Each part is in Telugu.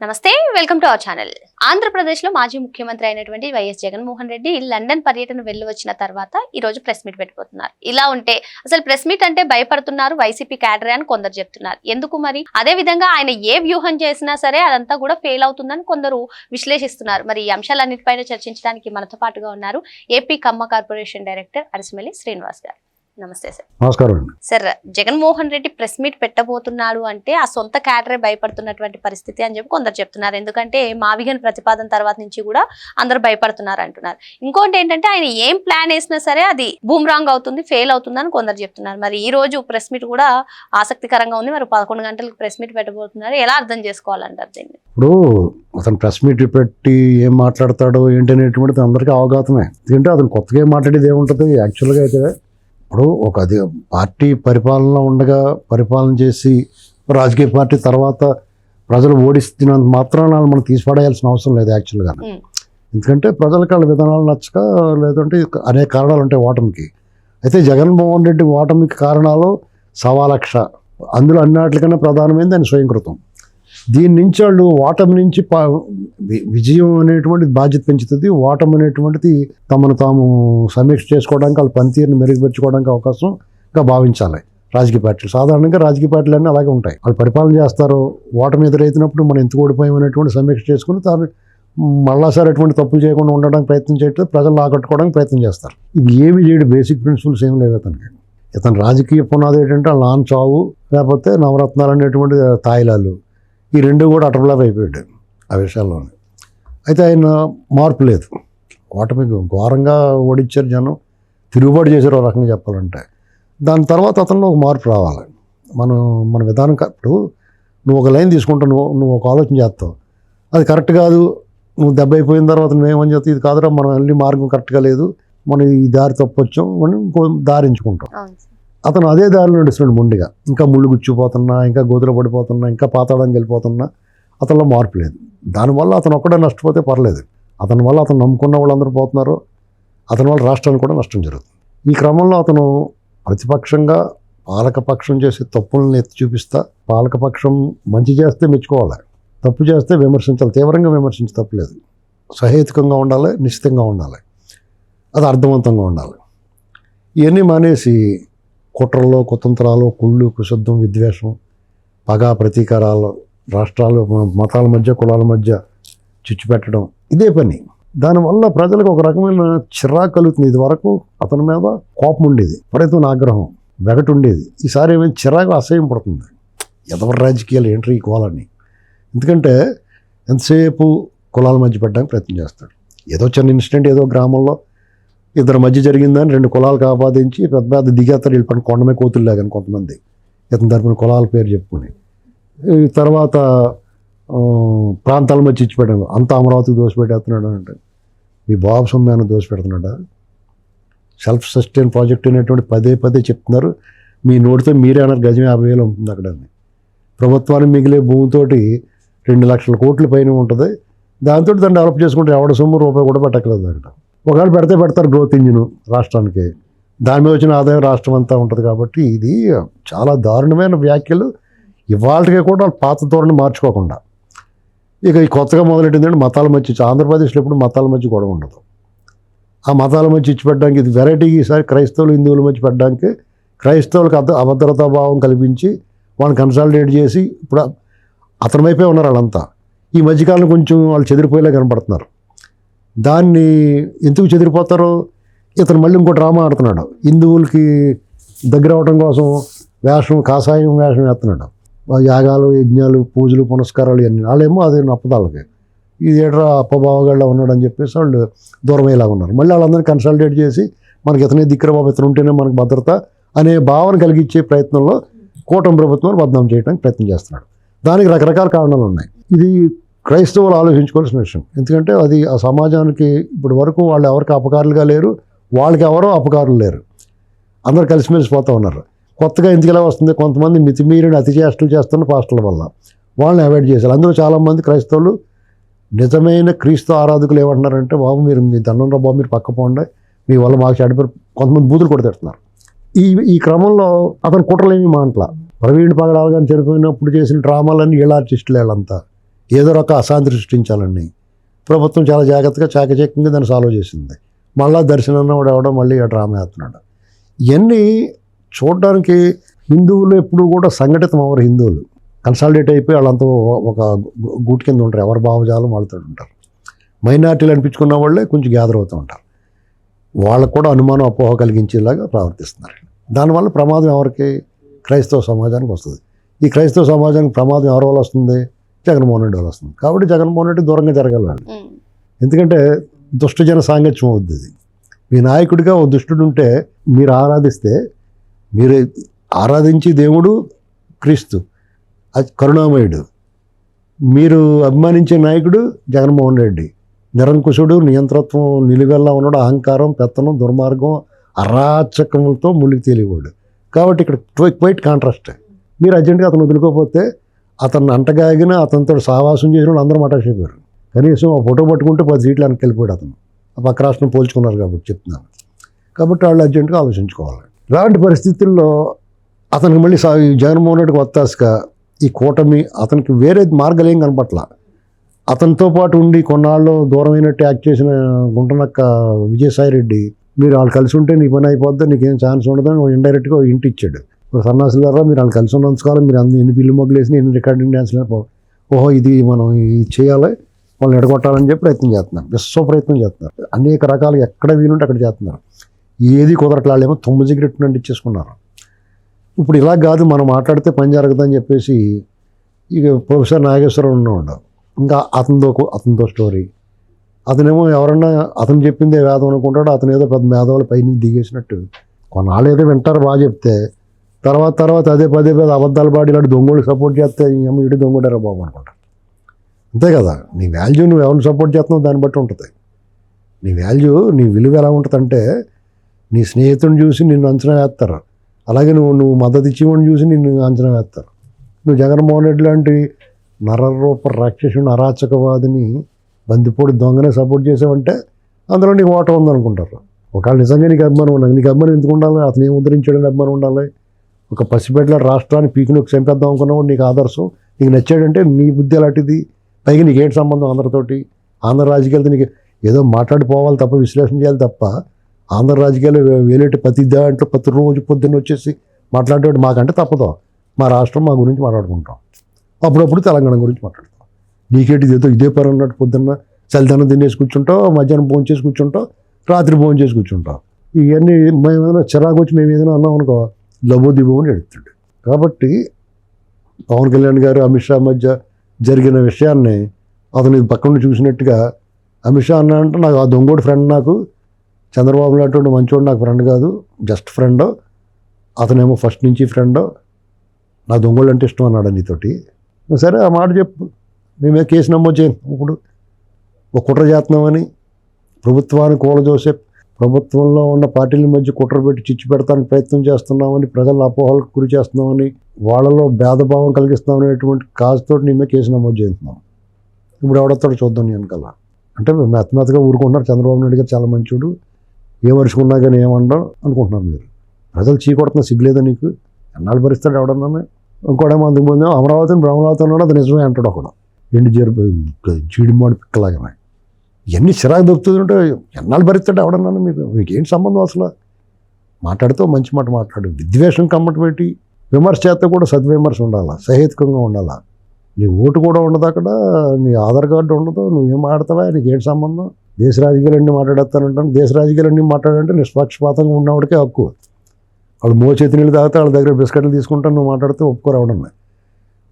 నమస్తే వెల్కమ్ టు అవర్ ఛానల్. ఆంధ్రప్రదేశ్లో మాజీ ముఖ్యమంత్రి అయినటువంటి వైఎస్ జగన్మోహన్ రెడ్డి లండన్ పర్యటన వెళ్ళి వచ్చిన తర్వాత ఈ రోజు ప్రెస్ మీట్ పెట్టబోతున్నారు. ఇలా ఉంటే అసలు ప్రెస్ మీట్ అంటే భయపడుతున్నారు వైసీపీ క్యాడర్ అని కొందరు చెప్తున్నారు. ఎందుకు మరి? అదే విధంగా ఆయన ఏ వ్యూహం చేసినా సరే అదంతా కూడా ఫెయిల్ అవుతుందని కొందరు విశ్లేషిస్తున్నారు. మరి ఈ అంశాలన్నిటిపైన చర్చించడానికి మనతో పాటుగా ఉన్నారు AP Kamma corporation director Arisimalli Srinivas garu. నమస్తే సార్. నమస్కారం sir. Jaganmohan Reddy press meet పెట్టబోతున్నాడు అంటే ఆ సొంత క్యాడరే భయపడుతున్నటువంటి పరిస్థితి అని చెప్పి కొందరు చెప్తున్నారు. ఎందుకంటే మావిగన్ ప్రతిపాదన తర్వాత నుంచి కూడా అందరూ భయపడుతున్నారు అంటున్నారు. ఇంకోటి ఏంటంటే ఆయన ఏం ప్లాన్ వేసినా సరే అది బూమ్రాంగ్ అవుతుంది, ఫెయిల్ అవుతుంది అని కొందరు చెప్తున్నారు. మరి ఈ రోజు ప్రెస్ మీట్ కూడా ఆసక్తికరంగా ఉంది. మరి 11 గంటలకు ప్రెస్ మీట్ పెట్టబోతున్నారు. ఎలా అర్థం చేసుకోవాలంటారు దీన్ని? ఇప్పుడు అతను ప్రెస్ మీట్ పెట్టి ఏం మాట్లాడతాడో ఏంటనేటువంటిది అందరికీ అవగాహమే. ఎందుకంటే అతను కొత్తగా ఏం మాట్లాడేది ఏముంటుంది యాక్చువల్గా అయితే. ఇప్పుడు ఒక అది పార్టీ పరిపాలన ఉండగా పరిపాలన చేసి రాజకీయ పార్టీ తర్వాత ప్రజలు ఓడిస్తున్నంత మాత్రాన మనం తీసిపడేయాల్సిన అవసరం లేదు యాక్చువల్గా. ఎందుకంటే ప్రజలకు వాళ్ళ విధానాలు నచ్చక లేదంటే అనేక కారణాలు ఉంటాయి ఓటమికి. అయితే జగన్మోహన్ రెడ్డి ఓటమికి కారణాలు 1,00,000. అందులో అన్నిటికన్నా ప్రధానమైనది ఆయన స్వయంకృతం. దీని నుంచి వాళ్ళు ఓటమి నుంచి విజయం అనేటువంటిది బాధ్యత పెంచుతుంది. ఓటమి అనేటువంటిది తమను తాము సమీక్ష చేసుకోవడానికి వాళ్ళ పనితీరుని మెరుగుపరుచుకోవడానికి అవకాశంగా భావించాలి రాజకీయ పార్టీలు. సాధారణంగా రాజకీయ పార్టీలు అన్నీ అలాగే ఉంటాయి. వాళ్ళు పరిపాలన చేస్తారు, ఓటమి ఎదురైతున్నప్పుడు మనం ఎందుకు ఓడిపోయాం అనేటువంటి సమీక్ష చేసుకుని తాను మళ్ళాసారి అటువంటి తప్పులు చేయకుండా ఉండడానికి ప్రయత్నం చేయట్లేదు, ప్రజలు ఆకట్టుకోవడానికి ప్రయత్నం చేస్తారు. ఇది ఏమి చేయడు, బేసిక్ ప్రిన్సిపల్స్ ఏం లేవు అతనికి. ఇతను రాజకీయ పునాది ఏంటంటే వాళ్ళ నాన్న చావు లేకపోతే నవరత్నాలు అనేటువంటి తాయిలాలు, ఈ రెండు కూడా అటర్లాగా అయిపోయాడు ఆ విషయాల్లోనే. అయితే ఆయన మార్పు లేదు. ఓటమి ఘోరంగా ఓడించారు జనం, తిరుగుబాటు చేశారు ఒక రకంగా చెప్పాలంటే. దాని తర్వాత అతనిలో ఒక మార్పు రావాలి. మన విధానం ఇప్పుడు నువ్వు ఒక లైన్ తీసుకుంటావు, నువ్వు ఒక ఆలోచన చేస్తావు, అది కరెక్ట్ కాదు, నువ్వు దెబ్బ అయిపోయిన తర్వాత నువ్వేమని చెప్తావు, ఇది కాదురా మనం వెళ్ళి మార్గం కరెక్ట్గా లేదు, మనం ఈ దారి తప్పొచ్చాం, మనం ఇంకో దారి ఎంచుకుంటాం. అతను అదే దారిలో నడుస్తున్నాడు మొండిగా. ఇంకా ముళ్ళు గుచ్చిపోతున్నా, ఇంకా గోతులు పడిపోతున్నా, ఇంకా పాతాళానికి వెళ్ళిపోతున్నా అతనిలో మార్పు లేదు. దానివల్ల అతను ఒక్కడే నష్టపోతే పర్లేదు, అతని వల్ల అతను నమ్ముకున్న వాళ్ళందరూ పోతున్నారు, అతని వల్ల రాష్ట్రానికి కూడా నష్టం జరుగుతుంది. ఈ క్రమంలో అతను ప్రతిపక్షంగా పాలకపక్షం చేసే తప్పులను ఎత్తి చూపిస్తా, పాలకపక్షం మంచి చేస్తే మెచ్చుకోవాలి, తప్పు చేస్తే విమర్శించాలి, తీవ్రంగా విమర్శించి తప్పులేదు. సహేతుకంగా ఉండాలి, నిశ్చితంగా ఉండాలి, అది అర్థవంతంగా ఉండాలి. ఇవన్నీ మానేసి కుట్రల్లో కుతంత్రాలు, కుళ్ళు కుశుద్ధం, విద్వేషం, పగ ప్రతీకారాలు, రాష్ట్రాలు మతాల మధ్య కులాల మధ్య చిచ్చు పెట్టడం, ఇదే పని. దానివల్ల ప్రజలకు ఒక రకమైన చిరాకు కలుగుతుంది. ఇది వరకు అతని మీద కోపం ఉండేది, విపరీతమైన ఆగ్రహం, వెగటు ఉండేది. ఈసారి ఏమైనా చిరాకు అసహ్యం పడుతుంది. ఎవరి రాజకీయాలు ఏంట్రీ ఈ కులాలని. ఎందుకంటే ఎంతసేపు కులాల మధ్య పెట్టడానికి ప్రయత్నం చేస్తాడు. ఏదో చిన్న ఇన్సిడెంట్ ఏదో గ్రామంలో ఇద్దరు మధ్య జరిగిందని 2 కులాలకు ఆపాదించి పెద్ద పెద్ద దిగేస్తారు వెళ్ళిపోయిన కొండమే కోతుల్లాగాని కొంతమంది ఇతని తరపున కులాల పేరు చెప్పుకుని. తర్వాత ప్రాంతాల మధ్య ఇచ్చిపెట్టాను, అంత అమరావతికి దోసిపెట్టేస్తున్నాడు అంటే మీ బాబు సొమ్మాను దోసిపెడుతున్నాడా? సెల్ఫ్ సస్టైన్ ప్రాజెక్ట్ అనేటువంటి పదే చెప్తున్నారు. మీ నోటితో మీరే అన్నారు గజం 50,000 ఉంటుంది అక్కడ. ప్రభుత్వానికి మిగిలే భూమితోటి 2 లక్షల కోట్ల పైన ఉంటుంది. దాంతో దాన్ని డెవలప్ చేసుకుంటే ఎవడ సొమ్ము రూపాయి కూడా పెట్టకలేదు అక్కడ. ఒకవేళ పెడతారు గ్రోత్ ఇంజిన్ రాష్ట్రానికి, దాని మీద వచ్చిన ఆదాయం రాష్ట్రం అంతా ఉంటుంది. కాబట్టి ఇది చాలా దారుణమైన వ్యాఖ్యలు. ఇవాళకే కూడా పాత ధోరణి మార్చుకోకుండా ఇక ఈ కొత్తగా మొదలెట్టిందంటే మతాల మధ్య. ఆంధ్రప్రదేశ్లో ఎప్పుడు మతాల మధ్య గొడవ ఉండదు. ఆ మతాల మధ్య ఇచ్చిపెట్టడానికి ఇది వెరైటీ. ఈసారి క్రైస్తవులు హిందువుల మధ్య పెట్టడానికి క్రైస్తవులకు అభద్రతా భావం కల్పించి వాళ్ళని కన్సాలిడేట్ చేసి ఇప్పుడు అతని వైపే ఉన్నారు వాళ్ళంతా. ఈ మధ్యకాలంలో కొంచెం వాళ్ళు చెదిరిపోయేలా కనపడుతున్నారు. దాన్ని ఎందుకు చెదిరిపోతారో ఇతను మళ్ళీ ఇంకో డ్రామా ఆడుతున్నాడు. హిందువులకి దగ్గర అవడం కోసం కాషాయం వేషం వేస్తున్నాడు. యాగాలు, యజ్ఞాలు, పూజలు, పునస్కారాలు ఇవన్నీ. వాళ్ళేమో అదే నప్పదాలకి ఇది ఏడ్రా అప్పబావగాళ్ళ ఉన్నాడు అని చెప్పేసి వాళ్ళు దూరం అయ్యేలాగా ఉన్నారు. మళ్ళీ వాళ్ళందరినీ కన్సల్టేట్ చేసి మనకి ఇతనే దిక్కుర బాబు, ఇతను ఉంటేనే మనకు భద్రత అనే భావన కలిగించే ప్రయత్నంలో కూటమి ప్రభుత్వాన్ని బదనాం చేయడానికి ప్రయత్నం చేస్తున్నాడు. దానికి రకరకాల కారణాలు ఉన్నాయి. ఇది క్రైస్తవులు ఆలోచించుకోవాల్సిన విషయం. ఎందుకంటే అది ఆ సమాజానికి ఇప్పుడు వరకు వాళ్ళు ఎవరికి అపకారులుగా లేరు, వాళ్ళకి ఎవరో అపకారులు లేరు, అందరు కలిసిమెలిసిపోతూ ఉన్నారు. కొత్తగా ఎందుకు ఇలా వస్తుంది, కొంతమంది మితిమీరిన అతి చేష్టలు చేస్తున్న పాస్టర్ల వల్ల వాళ్ళని అవాయిడ్ చేశారు. అందులో చాలామంది క్రైస్తవులు నిజమైన క్రీస్తు ఆరాధకులు ఏమంటున్నారంటే, బాబు మీరు మీ దండంలో బాబు మీరు పక్క పోండి, మీ వల్ల మాకు చెడిపోయి కొంతమంది బూతులు కూడా తిడుతున్నారు. ఈ క్రమంలో అతను కుట్రలేమి మాటల ప్రవీణ్ పగడాలు కానీ చనిపోయినప్పుడు చేసిన డ్రామాలన్నీ వీళ్ళ ఆర్టిస్టులు వీళ్ళంతా ఏదో ఒక అశాంతి సృష్టించాలని ప్రభుత్వం చాలా జాగ్రత్తగా చాకచక్యంగా దాన్ని సాల్వ్ చేసింది. మళ్ళా దర్శనం వాడు ఎవడో మళ్ళీ డ్రామా వేస్తున్నాడు. ఇవన్నీ చూడడానికి హిందువులు ఎప్పుడు కూడా సంఘటితం అవ్వరు. హిందువులు కన్సాలిడేట్ అయిపోయి వాళ్ళంతా ఒక గూటి కింద ఉంటారు. ఎవరి భావజాలం వాళ్ళతో ఉంటారు. మైనార్టీలు అనిపించుకున్న వాళ్ళే కొంచెం గ్యాదర్ అవుతూ ఉంటారు. వాళ్ళకు కూడా అనుమానం అపోహ కలిగించేలాగా ప్రవర్తిస్తున్నారు. దానివల్ల ప్రమాదం ఎవరికి? క్రైస్తవ సమాజానికి వస్తుంది. ఈ క్రైస్తవ సమాజానికి ప్రమాదం ఎవరి వల్ల వస్తుంది? జగన్మోహన్ రెడ్డి వల్ల వస్తుంది. కాబట్టి జగన్మోహన్ రెడ్డి దూరంగా జరగాలి. ఎందుకంటే దుష్టజన సాంగత్యం అవుద్ది ఇది. మీ నాయకుడిగా ఓ దుష్టుడు ఉంటే మీరు ఆరాధిస్తే, మీరు ఆరాధించి దేవుడు క్రీస్తు కరుణామయుడు, మీరు అభిమానించే నాయకుడు జగన్మోహన్ రెడ్డి నిరంకుశుడు, నియంత్రత్వం నిలువెల్లా ఉన్నాడు, అహంకారం, పెత్తనం, దుర్మార్గం, అరాచకములతో ములికి తేలివాడు. కాబట్టి ఇక్కడ క్వైట్ కాంట్రాస్ట్. మీరు అర్జెంటుగా అతను వదులుకోకపోతే అతన్ని అంటగాగిన అతనితో సహవాసం చేసిన వాళ్ళు అందరూ మటాషైపోయారు. కనీసం ఆ ఫోటో పట్టుకుంటే 10 సీట్లు వెనక్కి వెళ్ళిపోయాడు అతను. ఆ పక్క రాష్ట్రం పోల్చుకున్నారు కాబట్టి చెప్తున్నాను. కాబట్టి వాళ్ళు అర్జెంటుగా ఆలోచించుకోవాలి. ఇలాంటి పరిస్థితుల్లో అతనికి మళ్ళీ జగన్మోహన్ రెడ్డికి ఒత్తాసుగా ఈ కూటమి అతనికి వేరే మార్గాలు ఏం కనపట్ల. అతనితో పాటు ఉండి కొన్నాళ్ళు దూరమైనట్టు యాక్ట్ చేసిన గుంటనక్క విజయసాయి రెడ్డి, మీరు వాళ్ళు కలిసి ఉంటే నీ పని అయిపోద్ది, నీకేం ఛాన్స్ ఉండదని ఇండైరెక్ట్గా ఇంటి ఇచ్చాడు. సన్నాసుల ద్వారా మీరు వాళ్ళు కలిసి ఉన్నంతకాలం మీరు ఎన్ని పిల్లు మొగ్గులు వేసి ఎన్ని రికార్డింగ్ డ్యాన్స్లు, ఓహో ఇది మనం ఇది చేయాలి, వాళ్ళని ఎడగొట్టాలని చెప్పి ప్రయత్నం చేస్తున్నారు. విశ్వ ప్రయత్నం చేస్తున్నారు. అనేక రకాలుగా ఎక్కడ వీలుంటే అక్కడ చేస్తున్నారు. ఏది కుదరట్లాలేమో 9 సిగరెట్ నుండి ఇచ్చేసుకున్నారు. ఇప్పుడు ఇలా కాదు, మనం మాట్లాడితే పని జరగదని చెప్పేసి ఇక ప్రొఫెసర్ నాగేశ్వరరావు ఉన్నాడు. ఇంకా అతనితో స్టోరీ. అతనేమో ఎవరన్నా అతను చెప్పిందే వేదం అనుకుంటాడు. అతను ఏదో పెద్ద మేధావులు పైనుంచి దిగేసినట్టు కొన్నాళ్ళు ఏదో వింటారు, బాగా చెప్తే తర్వాత అదే పదే అబద్ధాలు పాడి ఇలాంటి దొంగోళ్ళకి సపోర్ట్ చేస్తే ఏమో ఇటు దొంగడారా బాబు అనుకుంటారు. అంతే కదా, నీ వాల్యూ నువ్వు ఎవరిని సపోర్ట్ చేస్తున్నావు దాన్ని బట్టి ఉంటుంది. నీ వాల్యూ, నీ విలువ ఎలా ఉంటుందంటే నీ స్నేహితుడిని చూసి నిన్ను అంచనా వేస్తారు. అలాగే నువ్వు మద్దతు ఇచ్చేవాడిని చూసి నిన్ను అంచనా వేస్తారు. నువ్వు జగన్మోహన్ రెడ్డి లాంటి నరరూప రాక్షసుని, అరాచకవాదిని, బందిపోడు దొంగనే సపోర్ట్ చేసావంటే అందులో నీకు ఓటం ఉందనుకుంటారు. ఒకవేళ నిజంగా నీకు అభిమానం ఉండాలి. నీకు అభిమానం ఎందుకు ఉండాలి? అతను ఏం ఉద్ధరించాడని అభిమానం ఉండాలి. ఒక పసిబిడ్డల రాష్ట్రాన్ని పీకినొకి చంపేద్దాం అనుకున్నవాడు నీకు ఆదర్శం, నీకు నచ్చాడంటే నీ బుద్ధి అలాంటిది. పైగా నీకేంటి సంబంధం అందరితోటి? ఆంధ్ర రాజకీయాలతో నీకు ఏదో మాట్లాడిపోవాలి తప్ప, విశ్లేషణ చేయాలి తప్ప, ఆంధ్ర రాజకీయాలు వేలేటి ప్రతి దాంట్లో ప్రతి రోజు పొద్దున్న వచ్చేసి మాట్లాడేవాడు మాకంటే తప్పదు. మా రాష్ట్రం మా గురించి మాట్లాడుకుంటాం, అప్పుడప్పుడు తెలంగాణ గురించి మాట్లాడతాం. నీకేంటి ఏదో ఇదే పని అన్నట్టు పొద్దున్న చలిదనం తినేసి కూర్చుంటావు, మధ్యాహ్నం భోజనం చేసి కూర్చుంటావు, రాత్రి భోజనం చేసి కూర్చుంటాం. ఇవన్నీ మేము ఏదైనా చిరాకు వచ్చి మేము ఏదైనా అన్నాం అనుకో లబో దిబోని ఎడుతాడు. కాబట్టి పవన్ కళ్యాణ్ గారు అమిత్ షా మధ్య జరిగిన విషయాన్ని అతను పక్కన చూసినట్టుగా అమిత్ షా అన్నా అంటే నాకు ఆ దొంగోడు ఫ్రెండ్, నాకు చంద్రబాబు లాంటి మంచోడు నాకు ఫ్రెండ్ కాదు, జస్ట్ ఫ్రెండ్, అతనేమో ఫస్ట్ నుంచి ఫ్రెండ్, నా దొంగోళ్ళు అంటే ఇష్టం అన్నాడు నీతోటి. సరే ఆ మాట చెప్పు, మేమే కేసు నమోదు చేయను. ఇప్పుడు ఒక కుట్ర చేస్తున్నామని ప్రభుత్వాన్ని కూలదోసే, ప్రభుత్వంలో ఉన్న పార్టీల మధ్య కుట్ర పెట్టి చిచ్చు పెడతానికి ప్రయత్నం చేస్తున్నామని, ప్రజల అపోహలకు గురి చేస్తున్నామని, వాళ్ళలో భేదభావం కలిగిస్తున్నామనేటువంటి కాజుతోటి నేమే కేసు నమోదు చేస్తున్నాం. ఇప్పుడు ఎవడొస్తాడో చూద్దాం నేను వెనకాల. అంటే మెత్తమెత్తగా ఊరుకుంటున్నారు. చంద్రబాబు నాయుడు గారు చాలా మంచోడు, ఏ వరుసకున్నా కానీ ఏమన్నా అనుకుంటున్నారు మీరు. ప్రజలు చీకొడుతున్న సిగ్గులేదా నీకు? ఎన్నాళ్ళు భరిస్తాడు ఎవడన్నా? ఇంకోటేమో అందుకు ముందు అమరావతిని బ్రహ్మరావతి అన్నాడు, అది నిజమే అంటాడు ఒకడు, ఎండు చీడిమాడి పిక్కలాగానే. ఇవన్నీ చిరాకు దొరుకుతుంటే ఎన్నాళ్ళు భరిస్తాడు ఎవడన్నా? మీకేంటి సంబంధం అసలు? మాట్లాడితే మంచి మాట మాట్లాడు, విద్వేషం కమ్మటి పెట్టి విమర్శ చేస్తే కూడా సద్విమర్శ ఉండాలా, సహేతుకంగా ఉండాలా. నీ ఓటు కూడా ఉండదు అక్కడ, నీ ఆధార్ కార్డు ఉండదు, నువ్వేం ఆడతావా, నీకేంటి సంబంధం? దేశ రాజకీయాలన్నీ మాట్లాడేస్తానంటాను. దేశ రాజకీయాలన్నీ మాట్లాడంటే నిష్పక్షపాతంగా ఉన్నవాడికే హక్కు. వాళ్ళు మోచేతి నీళ్ళు తాగితే వాళ్ళ దగ్గర బిస్కెట్లు తీసుకుంటాను, నువ్వు మాట్లాడితే ఒప్పుకోరావడమే.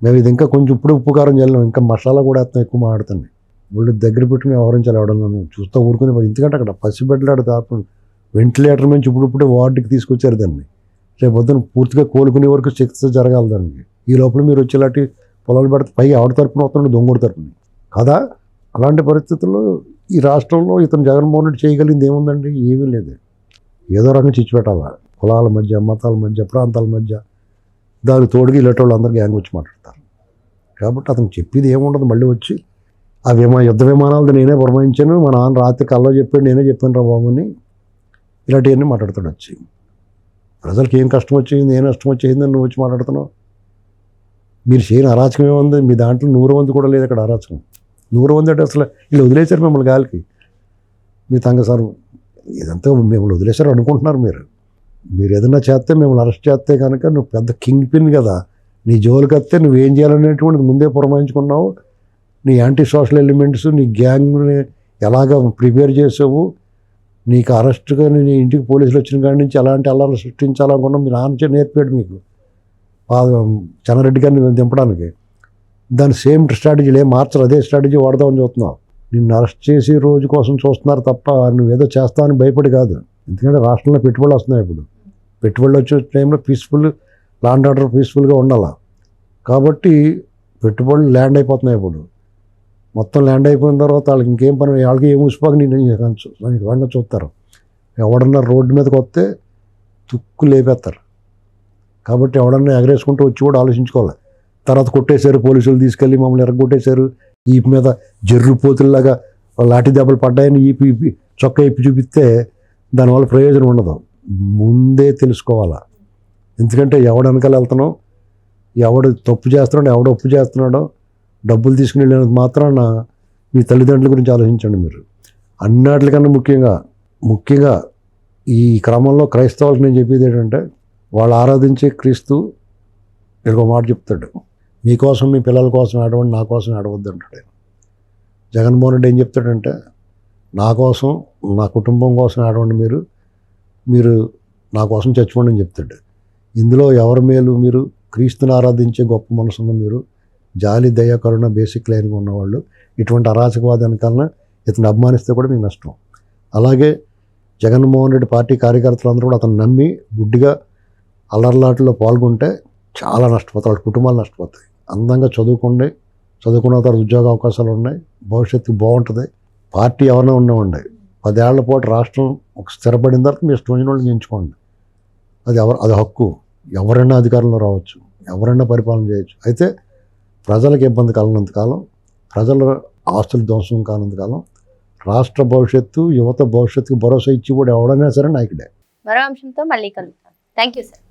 మేము ఇది ఇంకా కొంచెం ఇప్పుడు ఉప్పు కారం చల్లాం, ఇంకా మసాలా కూడా వేస్తాం, ఎక్కువ మాట్లాడుతుంది. వాళ్ళు దగ్గర పెట్టుకుని వ్యవహరించాలి ఎవడన్నా, నువ్వు చూస్తూ ఊరుకుని. మరి ఎందుకంటే అక్కడ పసిబిడ్డలాడు తాపం వెంటిలేటర్ నుంచి ఇప్పుడిప్పుడే వార్డుకి తీసుకొచ్చారు దాన్ని. రేపు పొద్దున పూర్తిగా కోలుకునే వరకు చికిత్స జరగాలి దానికి. ఈ లోపల మీరు వచ్చేలాంటి పొలాలు పెడితే పై ఆవిడ తరపున అవుతున్నాడు, దొంగోడు తరపున కదా. అలాంటి పరిస్థితుల్లో ఈ రాష్ట్రంలో ఇతను జగన్మోహన్ రెడ్డి చేయగలిగింది ఏముందండి? ఏమీ లేదు. ఏదో రకంగా చిచ్చు పెట్టాలా, కులాల మధ్య, మతాల మధ్య, ప్రాంతాల మధ్య. దానికి తోడుగా ఇలాంటి వాళ్ళు అందరూ గ్యాంగ్ వచ్చి మాట్లాడతారు. కాబట్టి అతను చెప్పేది ఏముండదు. మళ్ళీ వచ్చి ఆ యుద్ధ విమానాలతో నేనే పురమాయించాను, మా నాన్న రాత్రి కల్లో చెప్పాడు, నేనే చెప్పాను రా బాబు అని ఇలాంటివన్నీ మాట్లాడతాడు వచ్చి. ప్రజలకు ఏం కష్టం వచ్చింది, ఏం నష్టం వచ్చిందని నువ్వు వచ్చి మాట్లాడుతున్నావు? మీరు చేయని అరాచకం ఏముంది? మీ దాంట్లో 100 కూడా లేదు అక్కడ అరాచకం. 100 అంటే అసలు వీళ్ళు వదిలేశారు మిమ్మల్ని గాలికి. మీ సార్ ఇదంతా మిమ్మల్ని వదిలేశారు అనుకుంటున్నారు మీరు. మీరు ఏదైనా చేస్తే మిమ్మల్ని అరెస్ట్ చేస్తే కనుక నువ్వు పెద్ద కింగ్ పిన్ కదా, నీ జోలికి వస్తే నువ్వేం చేయాలనేటువంటిది ముందే పురమాయించుకున్నావు. నీ యాంటీ సోషల్ ఎలిమెంట్స్, నీ గ్యాంగ్ని ఎలాగ ప్రిపేర్ చేసావు, నీకు అరెస్ట్గా నీ ఇంటికి పోలీసులు వచ్చిన కాడి నుంచి ఎలాంటి అల్లాలు సృష్టించాలనుకున్నావు మీ నాన్న నేర్పాడు మీకు చెన్నారెడ్డి గారిని దింపడానికి. దాని సేమ్ స్ట్రాటజీలు ఏం మార్చరు, అదే స్ట్రాటజీ వాడదామని చూస్తున్నావు. నిన్ను అరెస్ట్ చేసి రోజు కోసం చూస్తున్నారు తప్ప నువ్వేదో చేస్తావని భయపడి కాదు. ఎందుకంటే రాష్ట్రంలో పెట్టుబడులు వస్తున్నాయి. ఇప్పుడు పెట్టుబడులు వచ్చే టైంలో పీస్ఫుల్ లా అండ్ ఆర్డర్ పీస్ఫుల్గా ఉండాలి. కాబట్టి పెట్టుబడులు ల్యాండ్ అయిపోతున్నాయి. ఇప్పుడు మొత్తం ల్యాండ్ అయిపోయిన తర్వాత వాళ్ళకి ఇంకేం పని, వాళ్ళకి ఏం ఊసిపోక నేను రంగా చూస్తారు. ఎవడన్నా రోడ్డు మీదకి వస్తే తుక్కు లేపేస్తారు. కాబట్టి ఎవడన్నా ఎగరేసుకుంటూ వచ్చి కూడా ఆలోచించుకోవాలి. తర్వాత కొట్టేశారు, పోలీసులు తీసుకెళ్ళి మమ్మల్ని ఎరగొట్టేశారు, ఈపు మీద జర్రుపోతుల్లాగా లాఠీ దెబ్బలు పడ్డాయని ఈపి చొక్కా ఇప్పి చూపిస్తే దానివల్ల ప్రయోజనం ఉండదు. ముందే తెలుసుకోవాలా. ఎందుకంటే ఎవడు వెనకాల వెళ్తున్నావు, ఎవడు తప్పు చేస్తున్నాడో, ఎవడు ఒప్పు చేస్తున్నాడో, డబ్బులు తీసుకుని వెళ్ళినందుకు మాత్రాన మీ తల్లిదండ్రుల గురించి ఆలోచించండి మీరు. అన్నిటికన్నా ముఖ్యంగా ఈ క్రమంలో క్రైస్తవులకు నేను చెప్పేది ఏంటంటే, వాళ్ళు ఆరాధించే క్రీస్తు ఒక మాట చెప్తాడు, మీకోసం మీ పిల్లల కోసం ఆడవండి, నా కోసం ఆడవద్దు అంటాడు ఆయన. జగన్మోహన్ రెడ్డి ఏం చెప్తాడంటే, నా కోసం నా కుటుంబం కోసం ఆడవండి, మీరు నా కోసం చచ్చిపోండి అని చెప్తాడు. ఇందులో ఎవరి మేలు? మీరు క్రీస్తుని ఆరాధించే గొప్ప మనసున్న మీరు, జాలి దయ కరుణ బేసిక్ లైన్గా ఉన్నవాళ్ళు, ఇటువంటి అరాచకవాదాని కన్నా ఇతను అభిమానిస్తే కూడా మీకు నష్టం. అలాగే జగన్మోహన్ రెడ్డి పార్టీ కార్యకర్తలందరూ కూడా అతను నమ్మి గుడ్డిగా అల్లర్లాటలో పాల్గొంటే చాలా నష్టపోతారు, కుటుంబాలు నష్టపోతాయి. అందంగా చదువుకున్న తర్వాత ఉద్యోగ అవకాశాలు ఉన్నాయి, భవిష్యత్తు బాగుంటుంది. పార్టీ ఎవరైనా ఉన్నామండి, 10 ఏళ్ల పాటు రాష్ట్రం ఒక స్థిరపడిన తర్వాత మీ ఇష్టం వచ్చిన వాళ్ళని ఎంచుకోండి. అది హక్కు. ఎవరైనా అధికారంలో రావచ్చు, ఎవరైనా పరిపాలన చేయొచ్చు. అయితే ప్రజలకు ఇబ్బంది కలనంత కాలం, ప్రజల ఆస్తులు ధ్వంసం కానంత కాలం, రాష్ట్ర భవిష్యత్తు, యువత భవిష్యత్తుకు భరోసా ఇచ్చి కూడా ఎవడైనా సరే నాయకుడే. మరో అంశంతో మళ్ళీ కలుద్దాం. Thank you sir.